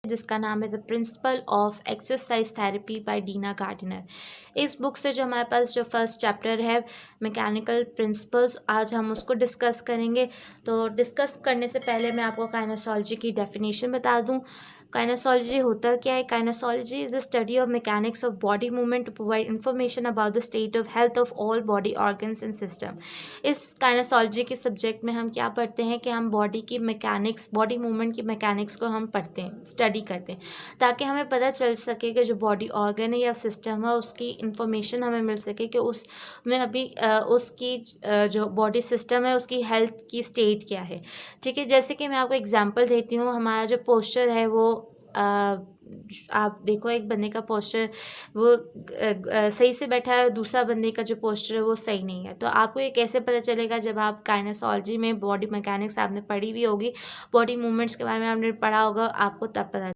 जिसका नाम है the principle of exercise therapy by Dena Gardiner. इस बुक से जो हमारे पास जो फर्स्ट चैप्टर है मैकेनिकल प्रिंसिपल्स, आज हम उसको डिस्कस करेंगे। तो डिस्कस करने से पहले मैं आपको काइनेसोलॉजी की डेफिनेशन बता दूं। काइनेसोलॉजी होता क्या है? Kinesiology is the study of mechanics of body movement to provide information about the state of health of all body organs and system. इस काइनेसोलॉजी के सब्जेक्ट में हम क्या पढ़ते हैं कि हम बॉडी की मैकेनिक्स, बॉडी मूवमेंट की मैकेनिक्स को हम पढ़ते हैं, स्टडी करते हैं, ताकि हमें पता चल सके कि जो बॉडी ऑर्गन है या सिस्टम है उसकी इंफॉर्मेशन हमें मिल सके कि उसमें अभी उसकी जो बॉडी सिस्टम है उसकी हेल्थ की स्टेट क्या है। ठीक है, जैसे कि मैं आपको एग्जांपल देती हूँ। हमारा जो पोस्चर है वो आप देखो, एक बंदे का पोस्चर वो सही से बैठा है, दूसरा बंदे का जो पोस्चर है वो सही नहीं है। तो आपको ये कैसे पता चलेगा? जब आप काइनेसोलॉजी में बॉडी मैकेनिक्स आपने पढ़ी हुई होगी, बॉडी मूवमेंट्स के बारे में आपने पढ़ा होगा, आपको तब पता